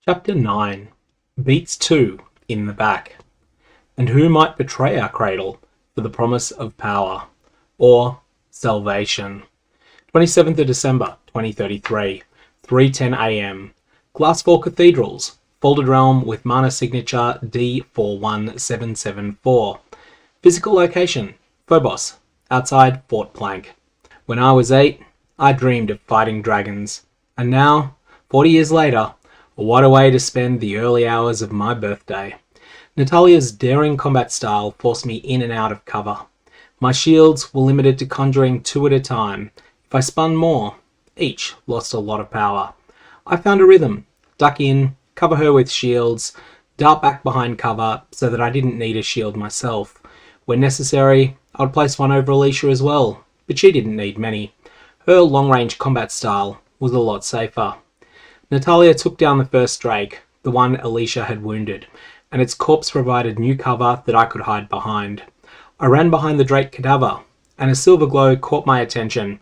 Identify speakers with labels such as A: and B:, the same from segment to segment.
A: Chapter 9 Beats 2 in the back. And who might betray our cradle for the promise of power or salvation? 27th of December 2033, 3:10 a.m. Glassfall Cathedrals, Folded Realm with mana signature D41774. Physical location, Phobos, outside Fort Plank. When I was 8, I dreamed of fighting dragons. And now, 40 years later, what a way to spend the early hours of my birthday. Natalia's daring combat style forced me in and out of cover. My shields were limited to conjuring 2 at a time. If I spun more, each lost a lot of power. I found a rhythm. Duck in, cover her with shields, dart back behind cover so that I didn't need a shield myself. When necessary, I would place one over Elishia as well, but she didn't need many. Her long-range combat style was a lot safer. Natalia took down the first drake, the one Elishia had wounded, and its corpse provided new cover that I could hide behind. I ran behind the drake cadaver, and a silver glow caught my attention,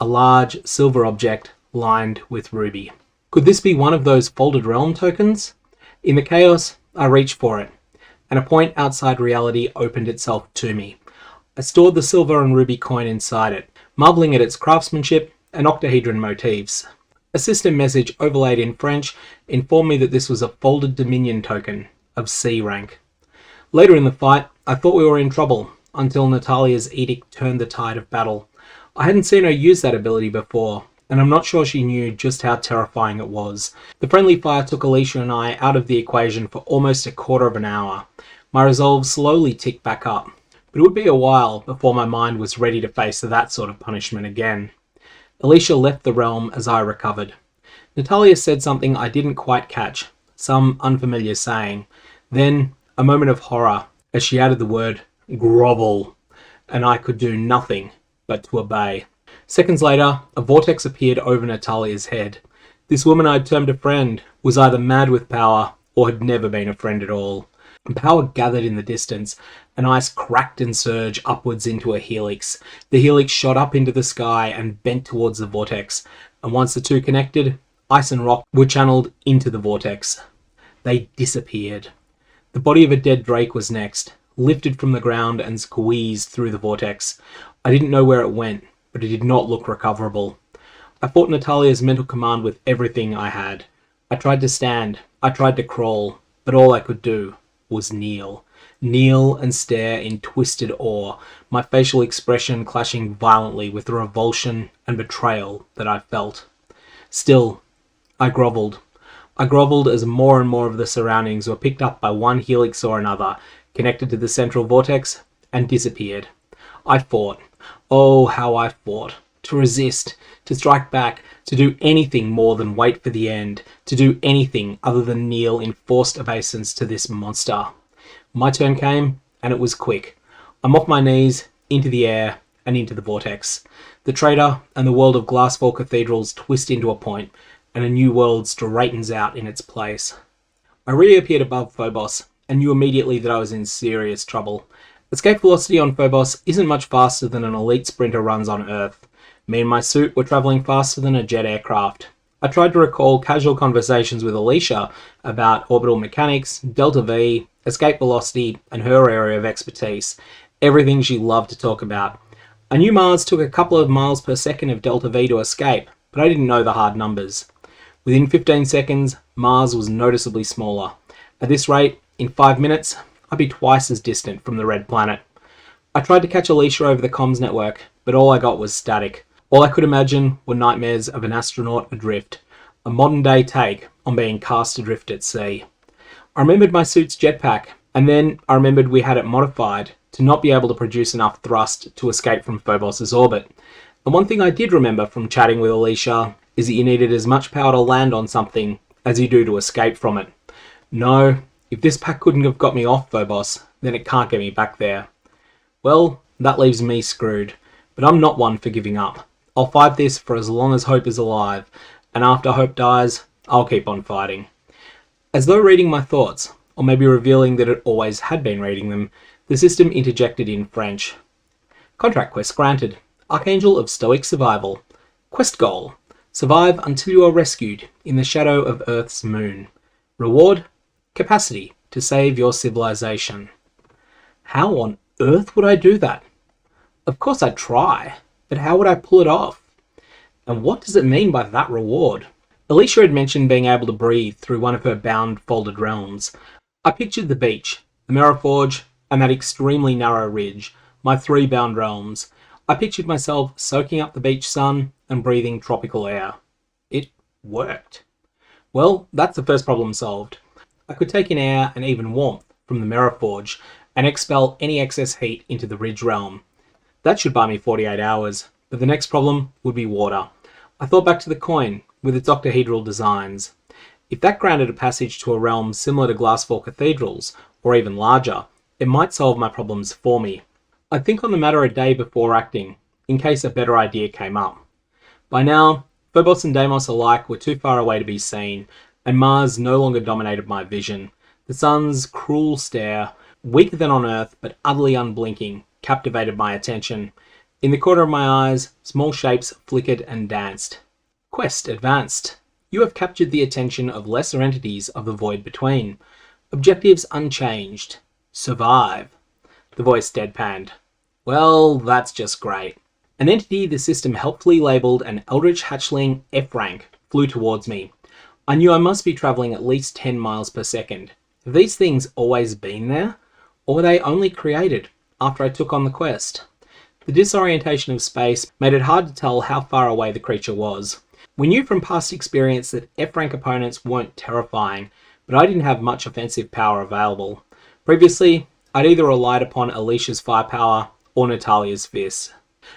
A: a large silver object lined with ruby. Could this be one of those Folded Realm tokens? In the chaos, I reached for it, and a point outside reality opened itself to me. I stored the silver and ruby coin inside it, marveling at its craftsmanship and octahedron motifs. A system message overlaid in French informed me that this was a folded Dominion token of C rank. Later in the fight, I thought we were in trouble until Natalia's edict turned the tide of battle. I hadn't seen her use that ability before, and I'm not sure she knew just how terrifying it was. The friendly fire took Elishia and I out of the equation for almost a quarter of an hour. My resolve slowly ticked back up, but it would be a while before my mind was ready to face that sort of punishment again. Elishia left the realm as I recovered. Natalia said something I didn't quite catch, some unfamiliar saying. Then, a moment of horror as she added the word grovel, and I could do nothing but to obey. Seconds later, a vortex appeared over Natalia's head. This woman I'd termed a friend was either mad with power or had never been a friend at all. Power gathered in the distance, and ice cracked and surged upwards into a helix. The helix shot up into the sky and bent towards the vortex, and once the two connected, ice and rock were channeled into the vortex. They disappeared. The body of a dead drake was next, lifted from the ground and squeezed through the vortex. I didn't know where it went, but it did not look recoverable. I fought Natalia's mental command with everything I had. I tried to stand, I tried to crawl, but all I could do was kneel. Kneel and stare in twisted awe, my facial expression clashing violently with the revulsion and betrayal that I felt. Still, I grovelled. I grovelled as more and more of the surroundings were picked up by one helix or another, connected to the central vortex, and disappeared. I fought. Oh, how I fought. To resist, to strike back, to do anything more than wait for the end, to do anything other than kneel in forced obeisance to this monster. My turn came, and it was quick. I'm off my knees, into the air, and into the vortex. The traitor and the world of Glassfall Cathedrals twist into a point, and a new world straightens out in its place. I reappeared above Phobos, and knew immediately that I was in serious trouble. Escape velocity on Phobos isn't much faster than an elite sprinter runs on Earth. Me and my suit were travelling faster than a jet aircraft. I tried to recall casual conversations with Elishia about orbital mechanics, delta V, escape velocity, and her area of expertise. Everything she loved to talk about. I knew Mars took a couple of miles per second of delta V to escape, but I didn't know the hard numbers. Within 15 seconds, Mars was noticeably smaller. At this rate, in 5 minutes, I'd be twice as distant from the red planet. I tried to catch Elishia over the comms network, but all I got was static. All I could imagine were nightmares of an astronaut adrift, a modern-day take on being cast adrift at sea. I remembered my suit's jetpack, and then I remembered we had it modified to not be able to produce enough thrust to escape from Phobos' orbit. And one thing I did remember from chatting with Elishia is that you needed as much power to land on something as you do to escape from it. No, if this pack couldn't have got me off Phobos, then it can't get me back there. Well, that leaves me screwed, but I'm not one for giving up. I'll fight this for as long as hope is alive, and after hope dies, I'll keep on fighting. As though reading my thoughts, or maybe revealing that it always had been reading them, the system interjected in French. Contract quest granted. Archangel of Stoic Survival. Quest goal. Survive until you are rescued in the shadow of Earth's moon. Reward: capacity to save your civilization. How on earth would I do that? Of course I'd try, but how would I pull it off? And what does it mean by that reward? Elishia had mentioned being able to breathe through one of her bound folded realms. I pictured the beach, the mirror forge, and that extremely narrow ridge, my 3 bound realms. I pictured myself soaking up the beach sun and breathing tropical air. It worked. Well, that's the first problem solved. I could take in air and even warmth from the mirror forge and expel any excess heat into the ridge realm. That should buy me 48 hours, but the next problem would be water. I thought back to the coin with its octahedral designs. If that granted a passage to a realm similar to Glassfall Cathedrals, or even larger, it might solve my problems for me. I'd think on the matter a day before acting, in case a better idea came up. By now, Phobos and Deimos alike were too far away to be seen, and Mars no longer dominated my vision. The sun's cruel stare, weaker than on Earth but utterly unblinking, captivated my attention. In the corner of my eyes, small shapes flickered and danced. Quest advanced. You have captured the attention of lesser entities of the void between. Objectives unchanged. Survive. The voice deadpanned. Well, that's just great. An entity the system helpfully labelled an Eldritch Hatchling F rank flew towards me. I knew I must be travelling at least 10 miles per second. Have these things always been there? Or were they only created after I took on the quest? The disorientation of space made it hard to tell how far away the creature was. We knew from past experience that F-rank opponents weren't terrifying, but I didn't have much offensive power available. Previously, I'd either relied upon Elishia's firepower or Natalia's fists.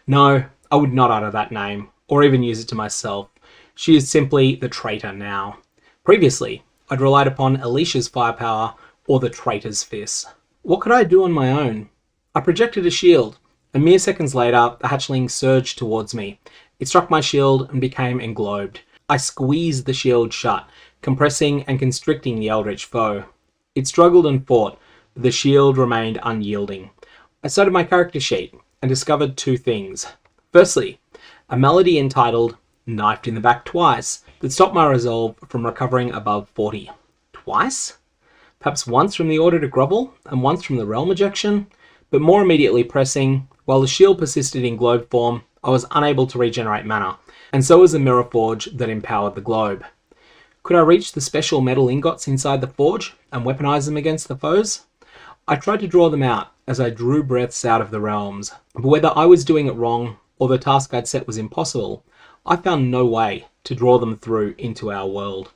A: No, I would not utter that name, or even use it to myself. She is simply the traitor now. Previously, I'd relied upon Elishia's firepower or the traitor's fists. What could I do on my own? I projected a shield, and mere seconds later, the hatchling surged towards me. It struck my shield and became englobed. I squeezed the shield shut, compressing and constricting the eldritch foe. It struggled and fought, but the shield remained unyielding. I started my character sheet and discovered 2 things. Firstly, a melody entitled Knifed in the Back Twice that stopped my resolve from recovering above 40. Twice? Perhaps once from the order to grovel and once from the realm ejection? But more immediately pressing, while the shield persisted in globe form, I was unable to regenerate mana, and so was the mirror forge that empowered the globe. Could I reach the special metal ingots inside the forge and weaponize them against the foes? I tried to draw them out as I drew breaths out of the realms, but whether I was doing it wrong or the task I'd set was impossible, I found no way to draw them through into our world.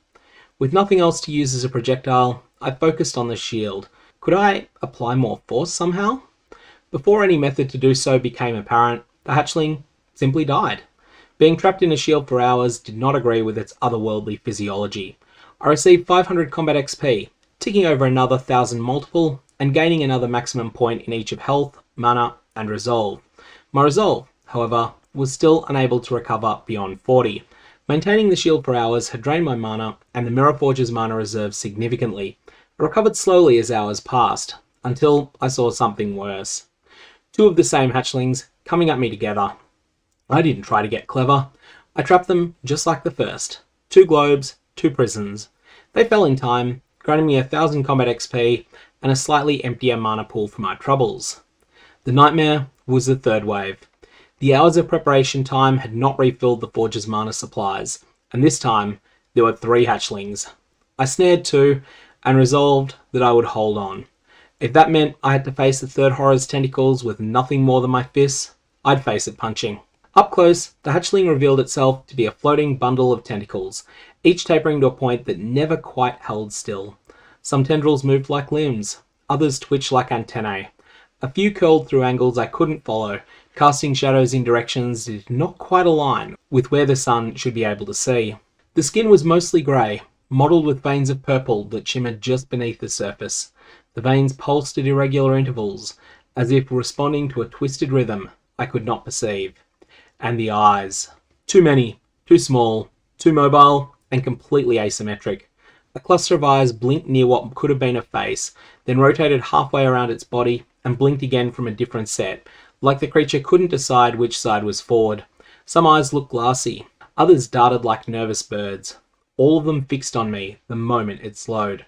A: With nothing else to use as a projectile, I focused on the shield. Could I apply more force somehow? Before any method to do so became apparent, the hatchling simply died. Being trapped in a shield for hours did not agree with its otherworldly physiology. I received 500 combat XP, ticking over another 1,000 multiple, and gaining another maximum point in each of health, mana, and resolve. My resolve, however, was still unable to recover beyond 40. Maintaining the shield for hours had drained my mana, and the Mirror Forge's mana reserve significantly. I recovered slowly as hours passed, until I saw something worse. 2 of the same hatchlings coming at me together. I didn't try to get clever. I trapped them just like the first. 2 globes, 2 prisons. They fell in time, granting me 1,000 combat XP and a slightly emptier mana pool for my troubles. The nightmare was the 3rd wave. The hours of preparation time had not refilled the Forge's mana supplies, and this time there were 3 hatchlings. I snared 2 and resolved that I would hold on. If that meant I had to face the 3rd horror's tentacles with nothing more than my fists, I'd face it punching. Up close, the hatchling revealed itself to be a floating bundle of tentacles, each tapering to a point that never quite held still. Some tendrils moved like limbs, others twitched like antennae. A few curled through angles I couldn't follow, casting shadows in directions that did not quite align with where the sun should be able to see. The skin was mostly grey, mottled with veins of purple that shimmered just beneath the surface. The veins pulsed at irregular intervals, as if responding to a twisted rhythm I could not perceive. And the eyes. Too many, too small, too mobile, and completely asymmetric. A cluster of eyes blinked near what could have been a face, then rotated halfway around its body and blinked again from a different set, like the creature couldn't decide which side was forward. Some eyes looked glassy, others darted like nervous birds. all of them fixed on me the moment it slowed.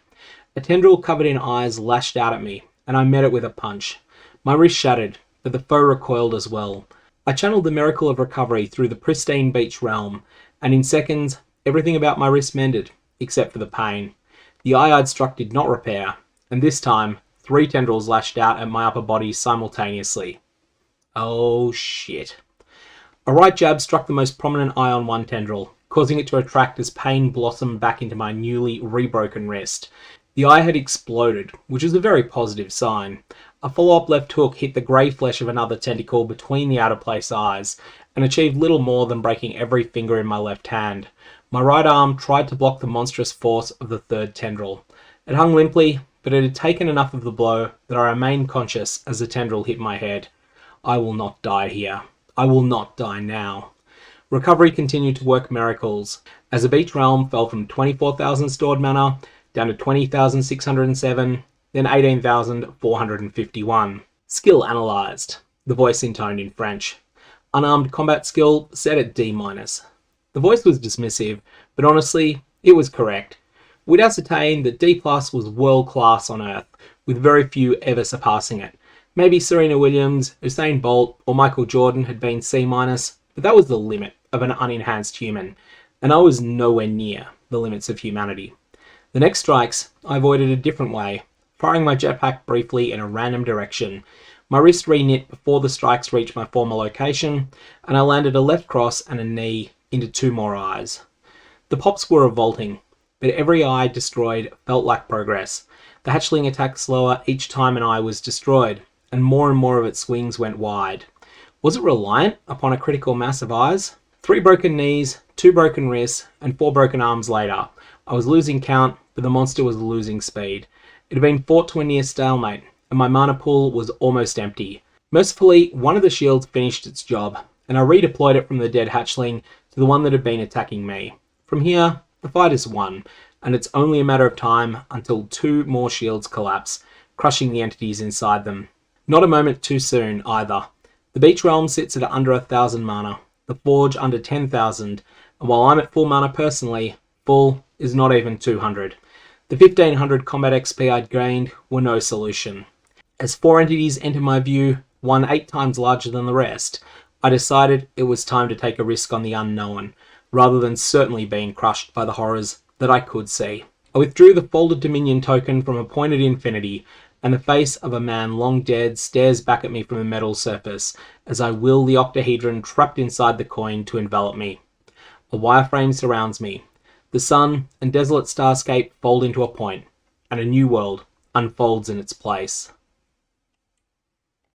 A: A tendril covered in eyes lashed out at me, and I met it with a punch. My wrist shattered, but the foe recoiled as well. I channeled the miracle of recovery through the pristine beach realm, and in seconds, everything about my wrist mended, except for the pain. The eye I'd struck did not repair, and this time, 3 tendrils lashed out at my upper body simultaneously. Oh shit. A right jab struck the most prominent eye on one tendril, causing it to retract as pain blossomed back into my newly rebroken wrist. The eye had exploded, which is a very positive sign. A follow-up left hook hit the grey flesh of another tentacle between the outer place eyes, and achieved little more than breaking every finger in my left hand. My right arm tried to block the monstrous force of the 3rd tendril. It hung limply, but it had taken enough of the blow that I remained conscious as the tendril hit my head. I will not die here. I will not die now. Recovery continued to work miracles, as the beach realm fell from 24,000 stored mana down to 20,607, then 18,451. Skill analysed. The voice intoned in French. Unarmed combat skill set at D-. The voice was dismissive, but honestly, it was correct. We'd ascertained that D+ was world class on Earth, with very few ever surpassing it. Maybe Serena Williams, Usain Bolt, or Michael Jordan had been C-, but that was the limit of an unenhanced human, and I was nowhere near the limits of humanity. The next strikes, I avoided a different way, firing my jetpack briefly in a random direction. My wrist re-knit before the strikes reached my former location, and I landed a left cross and a knee into 2 more eyes. The pops were revolting, but every eye destroyed felt like progress. The hatchling attacked slower each time an eye was destroyed, and more of its swings went wide. Was it reliant upon a critical mass of eyes? 3 broken knees, 2 broken wrists, and 4 broken arms later, I was losing count, but the monster was losing speed. It had been fought to a near stalemate, and my mana pool was almost empty. Mercifully, one of the shields finished its job, and I redeployed it from the dead hatchling to the one that had been attacking me. From here, the fight is won, and it's only a matter of time until 2 more shields collapse, crushing the entities inside them. Not a moment too soon, either. The beach realm sits at under 1,000 mana, the forge under 10,000, and while I'm at full mana personally, full is not even 200. The 1,500 combat XP I'd gained were no solution. As 4 entities entered my view, one 8 times larger than the rest, I decided it was time to take a risk on the unknown, rather than certainly being crushed by the horrors that I could see. I withdrew the folded Dominion token from a point at infinity, and the face of a man long dead stares back at me from a metal surface as I will the octahedron trapped inside the coin to envelop me. A wireframe surrounds me. The sun and desolate starscape fold into a point, and a new world unfolds in its place.